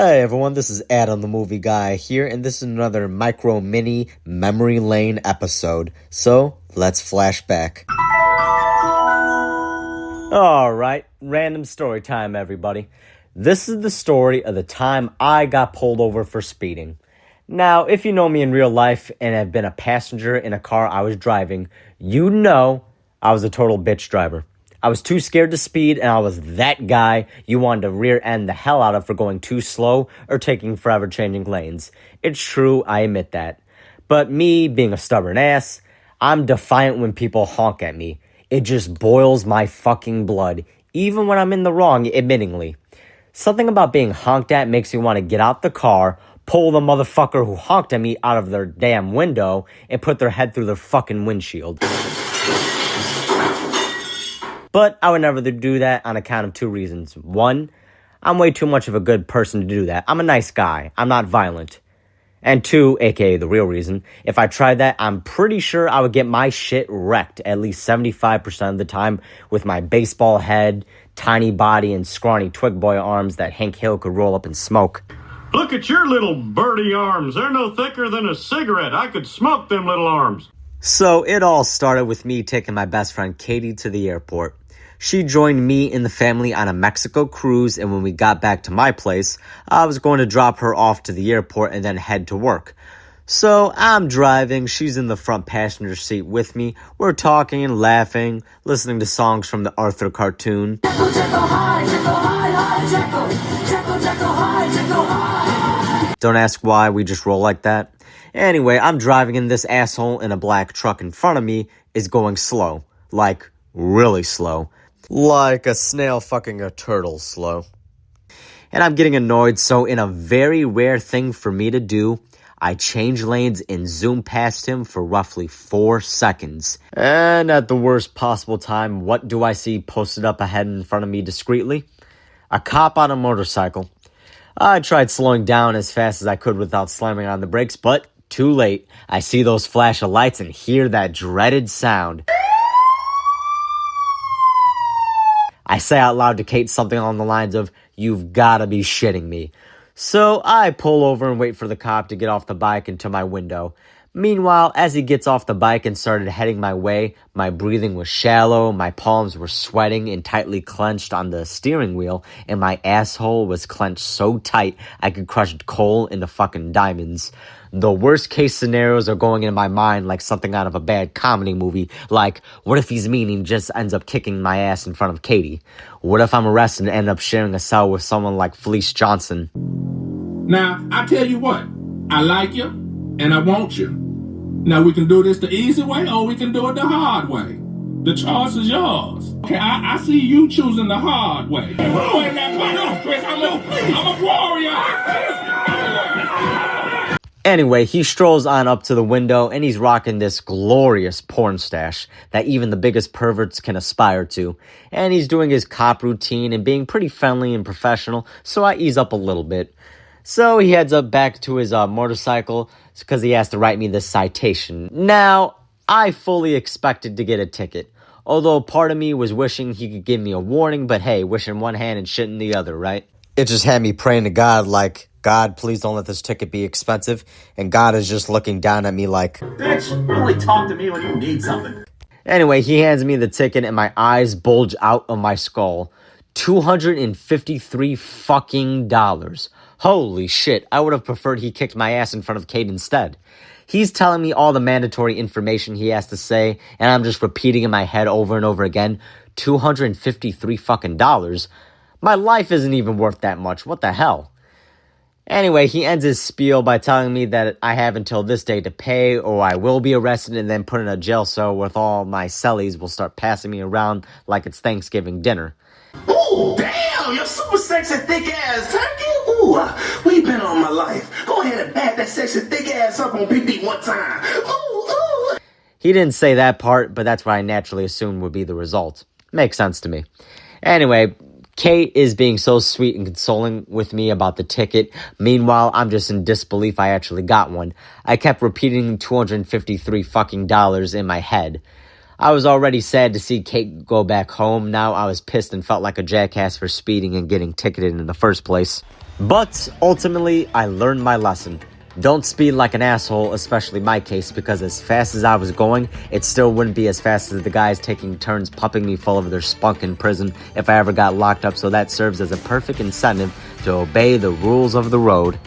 Hey everyone, this is Adam the Movie Guy here, and this is another micro mini memory lane episode. So, let's flash back. Alright, random story time everybody. This is the story of the time I got pulled over for speeding. Now, if you know me in real life and have been a passenger in a car I was driving, you know I was a total bitch driver. I was too scared to speed, and I was that guy you wanted to rear end the hell out of for going too slow or taking forever changing lanes. It's true, I admit that. But me, being a stubborn ass, I'm defiant when people honk at me. It just boils my fucking blood, even when I'm in the wrong, admittingly. Something about being honked at makes me want to get out the car, pull the motherfucker who honked at me out of their damn window, and put their head through their fucking windshield. But I would never do that on account of two reasons. One, I'm way too much of a good person to do that. I'm a nice guy. I'm not violent. And two, aka the real reason, if I tried that, I'm pretty sure I would get my shit wrecked at least 75% of the time with my baseball head, tiny body, and scrawny twig boy arms that Hank Hill could roll up and smoke. Look at your little birdie arms. They're no thicker than a cigarette. I could smoke them little arms. So it all started with me taking my best friend Katie to the airport. She joined me and the family on a Mexico cruise, and when we got back to my place, I was going to drop her off to the airport and then head to work. So I'm driving, she's in the front passenger seat with me. We're talking and laughing, listening to songs from the Arthur cartoon. Don't ask why, we just roll like that. Anyway, I'm driving, and this asshole in a black truck in front of me is going slow. Like, really slow. Like a snail fucking a turtle slow. And I'm getting annoyed, so in a very rare thing for me to do, I change lanes and zoom past him for roughly 4 seconds. And at the worst possible time, what do I see posted up ahead in front of me discreetly? A cop on a motorcycle. I tried slowing down as fast as I could without slamming on the brakes, but too late. I see those flash of lights and hear that dreaded sound. I say out loud to Kate something along the lines of, "You've gotta be shitting me." So I pull over and wait for the cop to get off the bike into my window. Meanwhile, as he gets off the bike and started heading my way, my breathing was shallow, my palms were sweating and tightly clenched on the steering wheel, and my asshole was clenched so tight I could crush coal into fucking diamonds. The worst case scenarios are going in my mind like something out of a bad comedy movie, like, what if he's mean and just ends up kicking my ass in front of Katie? What if I'm arrested and end up sharing a cell with someone like Felice Johnson? Now, I tell you what, I like you, and I want you. Now, we can do this the easy way, or we can do it the hard way. The choice is yours. Okay, I see you choosing the hard way. Wait, now, Chris, I'm a warrior. Anyway, he strolls on up to the window, and he's rocking this glorious porn stash that even the biggest perverts can aspire to. And he's doing his cop routine and being pretty friendly and professional, so I ease up a little bit. So he heads up back to his motorcycle because he has to write me this citation. Now, I fully expected to get a ticket, although part of me was wishing he could give me a warning, but hey, wish in one hand and shit in the other, right? It just had me praying to God like, "God, please don't let this ticket be expensive," and God is just looking down at me like, "Bitch, you only talk to me when you need something." Anyway, he hands me the ticket and my eyes bulge out of my skull. $253 fucking dollars. Holy shit, I would have preferred he kicked my ass in front of Kate instead. He's telling me all the mandatory information he has to say, and I'm just repeating in my head over and over again, $253 fucking dollars. My life isn't even worth that much. What the hell? Anyway, he ends his spiel by telling me that I have until this day to pay, or I will be arrested and then put in a jail cell with all my cellies will start passing me around like it's Thanksgiving dinner. Ooh, damn, you're super sexy thick ass turkey. Ooh, where you been all my life? Go ahead and back that sexy thick ass up on PP one time. Ooh, ooh. He didn't say that part, but that's what I naturally assumed would be the result. Makes sense to me. Anyway, Kate is being so sweet and consoling with me about the ticket. Meanwhile, I'm just in disbelief I actually got one. I kept repeating $253 fucking dollars in my head. I was already sad to see Kate go back home. Now I was pissed and felt like a jackass for speeding and getting ticketed in the first place. But ultimately, I learned my lesson. Don't speed like an asshole, especially my case, because as fast as I was going, it still wouldn't be as fast as the guys taking turns pumping me full of their spunk in prison if I ever got locked up, so that serves as a perfect incentive to obey the rules of the road.